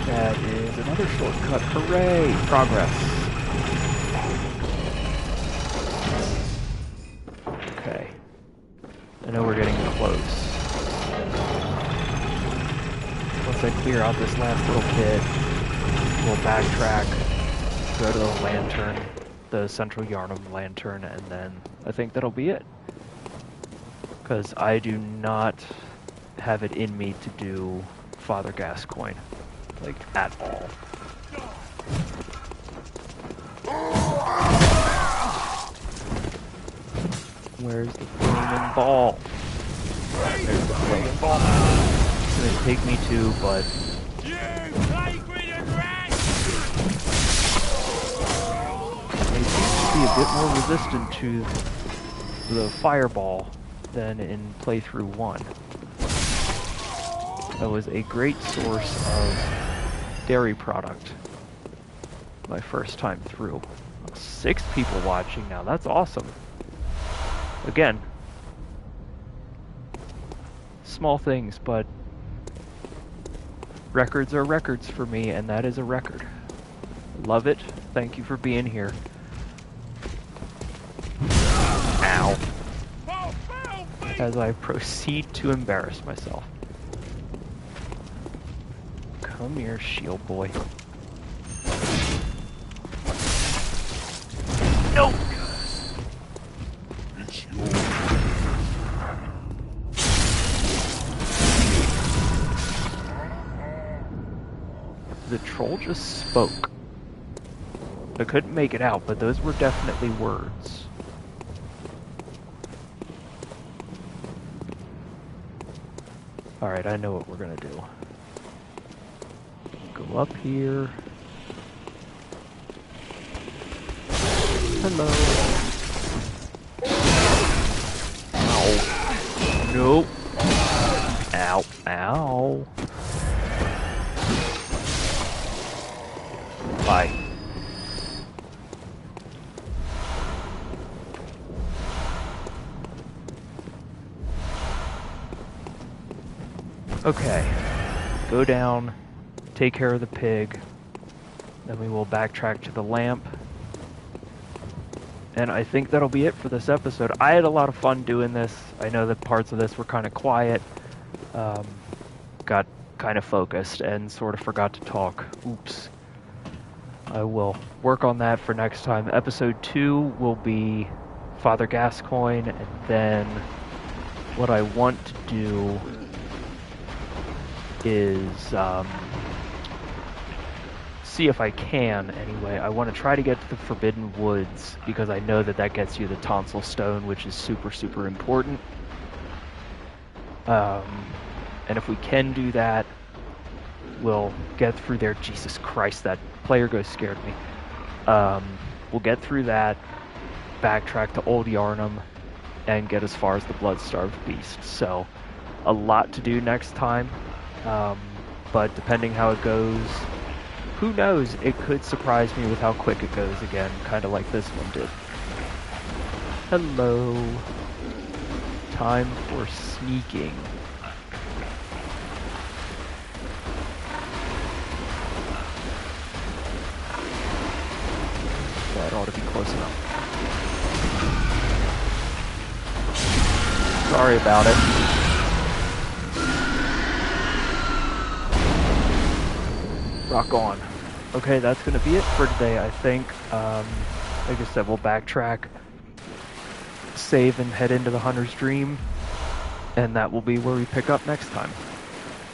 A: That is another shortcut. Hooray! Progress. Okay. close. Once I clear out this last little pit, we'll backtrack, go to the lantern, the Central Yarnum lantern, and then I think that'll be it. Because I do not have it in me to do Father Gascoigne, like, at all. Where's the flaming ball? There's the flaming ball. It's gonna take me to, but... They seem to be a bit more resistant to the fireball than in playthrough 1. That was a great source of dairy product my first time through. 6 people watching now, that's awesome. Again, small things, but records are records for me, and that is a record. Love it. Thank you for being here. Ow. As I proceed to embarrass myself. Come here, shield boy. No! The troll just spoke. I couldn't make it out, but those were definitely words. Alright, I know what we're gonna do. Go up here. Hello. Ow. Nope. Ow. Ow. Bye. Okay. Go down, take care of the pig, then we will backtrack to the lamp. And I think that'll be it for this episode. I had a lot of fun doing this. I know that parts of this were kind of quiet. Got kind of focused and sort of forgot to talk. Oops. I will work on that for next time. Episode 2 will be Father Gascoigne, and then what I want to do is see if I can, anyway. I want to try to get to the Forbidden Woods, because I know that that gets you the tonsil stone, which is super, super important. And if we can do that, we'll get through there. Jesus Christ, that player ghost scared me. We'll get through that, backtrack to Old Yarnum, and get as far as the Blood-Starved Beast. So, a lot to do next time. But depending how it goes, who knows, it could surprise me with how quick it goes again, kind of like this one did. Hello. Time for sneaking. That ought to be close enough. Sorry about it. Rock on. Okay, that's going to be it for today, I think. Like I said, we'll backtrack, save, and head into the Hunter's Dream, and that will be where we pick up next time.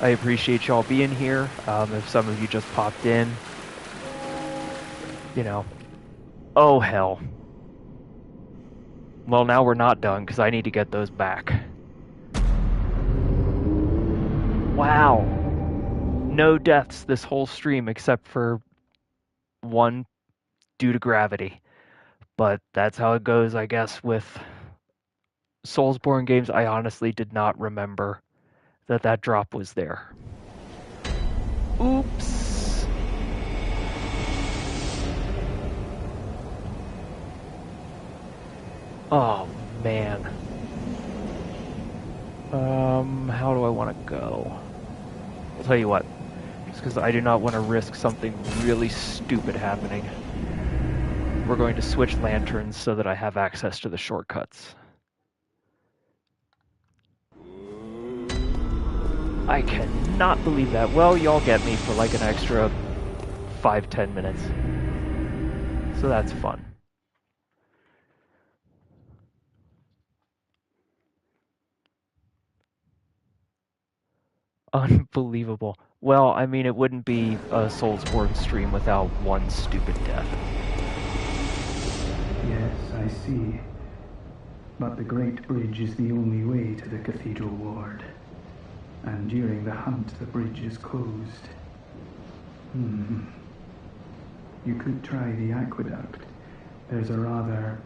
A: I appreciate y'all being here. If some of you just popped in, you know, oh hell. Well, now we're not done, because I need to get those back. Wow. No deaths this whole stream except for one due to gravity. But that's how it goes, I guess, with Soulsborne games. I honestly did not remember that that drop was there. Oops. Oh, man. How do I want to go? I'll tell you what. Just because I do not want to risk something really stupid happening. We're going to switch lanterns so that I have access to the shortcuts. I cannot believe that. Well, y'all get me for like an extra 5-10 minutes. So that's fun. Unbelievable. Well, I mean, it wouldn't be a Soulsborne stream without one stupid death.
C: Yes, I see. But the Great Bridge is the only way to the Cathedral Ward. And during the hunt, the bridge is closed. You could try the aqueduct. There's a rather,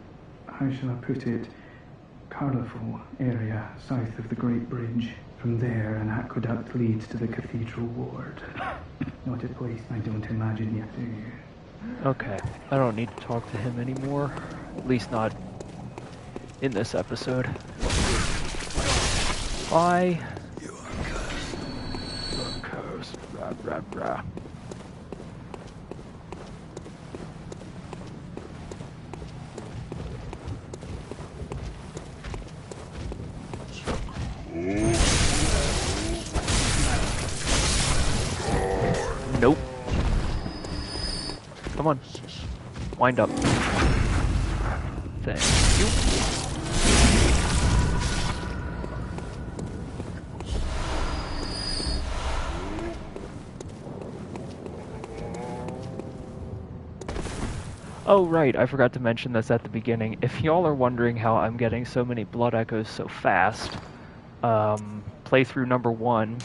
C: how shall I put it, colourful area south of the Great Bridge. From there, an aqueduct leads to the Cathedral Ward. Not a place I don't imagine you do.
A: Okay, I don't need to talk to him anymore. At least not in this episode. Bye. You are cursed. You are cursed. Rah, rah, rah. Nope. Come on. Wind up. Thank you. Oh, right, I forgot to mention this at the beginning. If y'all are wondering how I'm getting so many blood echoes so fast, playthrough number 1,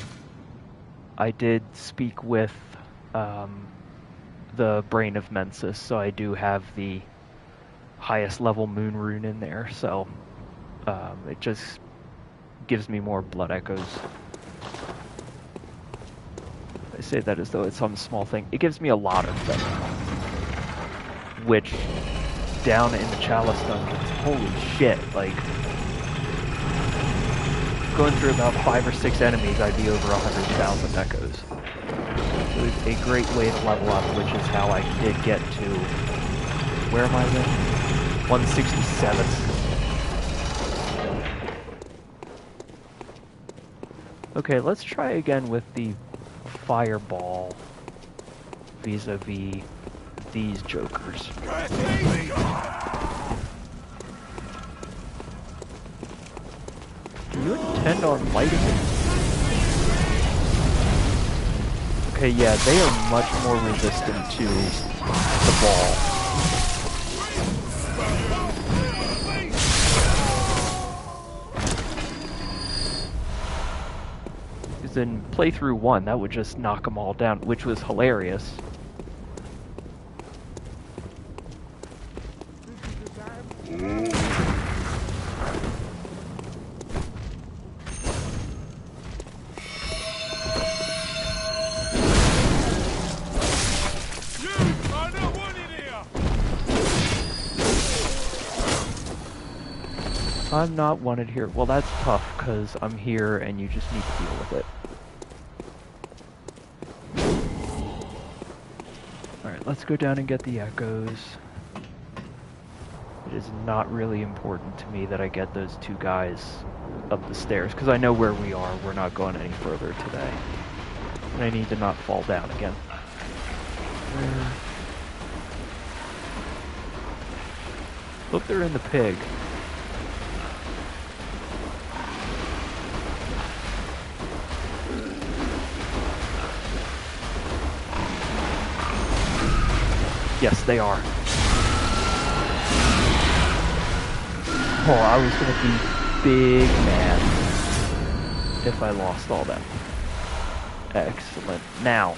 A: I did speak with the Brain of Mensis, so I do have the highest level moon rune in there, so it just gives me more blood echoes. I say that as though it's some small thing. It gives me a lot of them, which down in the Chalice dungeons, holy shit, like going through about 5 or 6 enemies, I'd be over 100,000 echoes. It was a great way to level up, which is how I did get to, where am I again? 167. Okay, let's try again with the fireball vis-a-vis these jokers. Do you intend on lighting it? Okay, yeah, they are much more resistant to the ball. Because in playthrough 1, that would just knock them all down, which was hilarious. I'm not wanted here. Well, that's tough, because I'm here and you just need to deal with it. Alright, let's go down and get the echoes. It is not really important to me that I get those 2 guys up the stairs, because I know where we are. We're not going any further today. And I need to not fall down again. Look, they're in the pig. Yes, they are. Oh, I was gonna be big mad if I lost all that. Excellent. Now,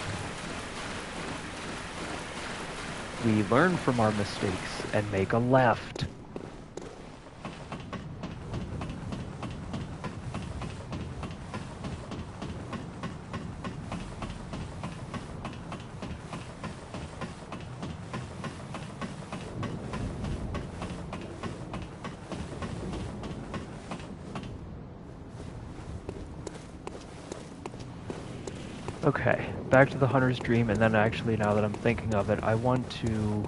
A: we learn from our mistakes and make a left. Okay, back to the Hunter's Dream, and then actually, now that I'm thinking of it, I want to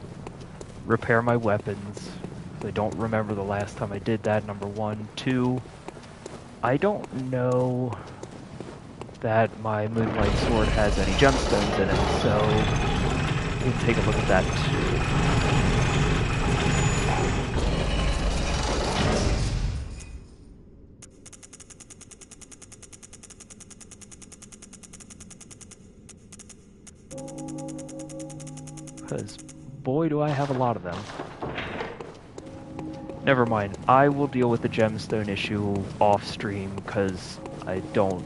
A: repair my weapons. I don't remember the last time I did that, number 1. 2, I don't know that my Moonlight Sword has any gemstones in it, so we'll take a look at that too. Because boy do I have a lot of them. Never mind, I will deal with the gemstone issue off stream because I don't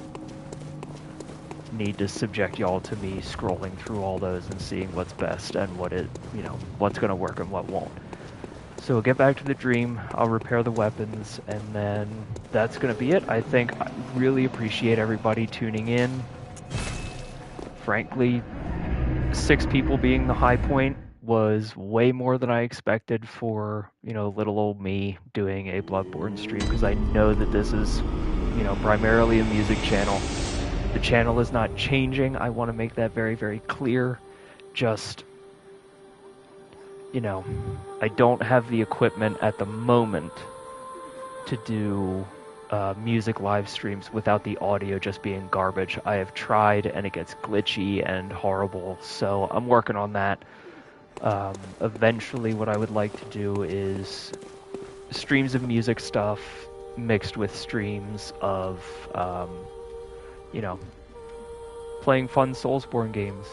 A: need to subject y'all to me scrolling through all those and seeing what's best and what's gonna work and what won't. So we'll get back to the dream, I'll repair the weapons, and then that's gonna be it. I think I really appreciate everybody tuning in. Frankly, 6 people being the high point was way more than I expected for, little old me doing a Bloodborne stream, because I know that this is, primarily a music channel. The channel is not changing. I want to make that very, very clear. Just, I don't have the equipment at the moment to do music live streams without the audio just being garbage. I have tried and it gets glitchy and horrible, so I'm working on that. Eventually what I would like to do is streams of music stuff mixed with streams of, playing fun Soulsborne games.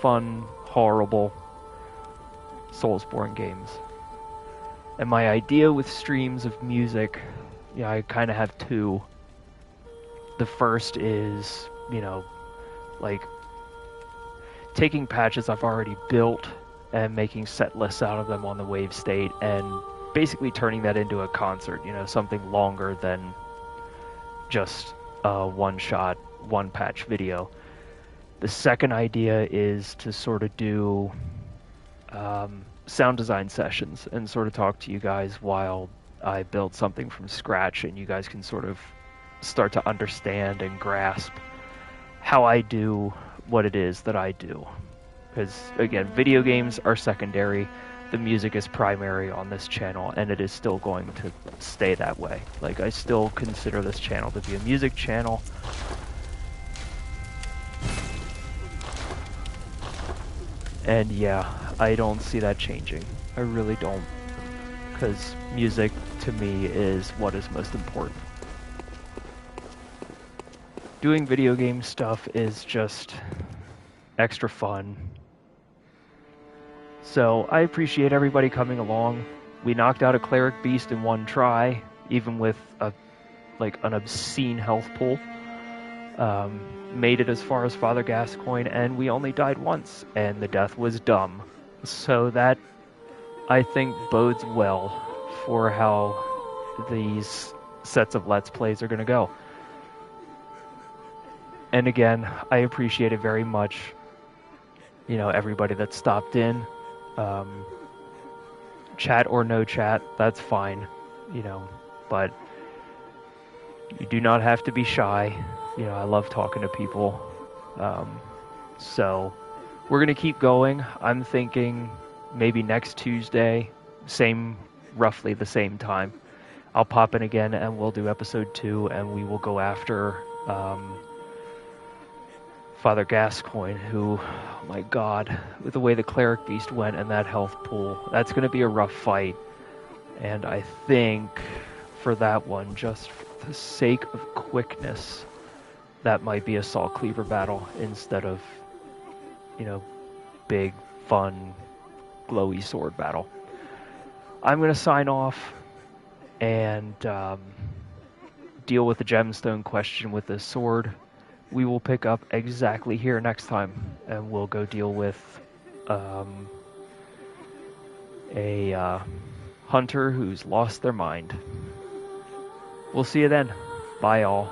A: Fun, horrible Soulsborne games. And my idea with streams of music, I kind of have 2. The first is, taking patches I've already built and making set lists out of them on the wave state and basically turning that into a concert, something longer than just a one-shot, one-patch video. The second idea is to sort of do sound design sessions and sort of talk to you guys while I build something from scratch, and you guys can sort of start to understand and grasp how I do what it is that I do. Because, again, video games are secondary, the music is primary on this channel, and it is still going to stay that way. Like, I still consider this channel to be a music channel. And yeah, I don't see that changing. I really don't. Because music, to me, is what is most important. Doing video game stuff is just extra fun. So I appreciate everybody coming along. We knocked out a Cleric beast in one try, even with an obscene health pool. Made it as far as Father Gascoigne, and we only died once, and the death was dumb. So that, I think, bodes well for how these sets of Let's Plays are going to go. And again, I appreciate it very much, everybody that stopped in. Chat or no chat, that's fine, but you do not have to be shy. I love talking to people. So we're going to keep going. I'm thinking maybe next Tuesday, roughly the same time, I'll pop in again and we'll do episode 2, and we will go after Father Gascoigne, who, oh my god, with the way the Cleric beast went and that health pool, that's going to be a rough fight. And I think for that one, just for the sake of quickness, that might be a Saw Cleaver battle instead of, big, fun, glowy sword battle. I'm going to sign off and deal with the gemstone question with this sword. We will pick up exactly here next time, and we'll go deal with a hunter who's lost their mind. We'll see you then. Bye, all.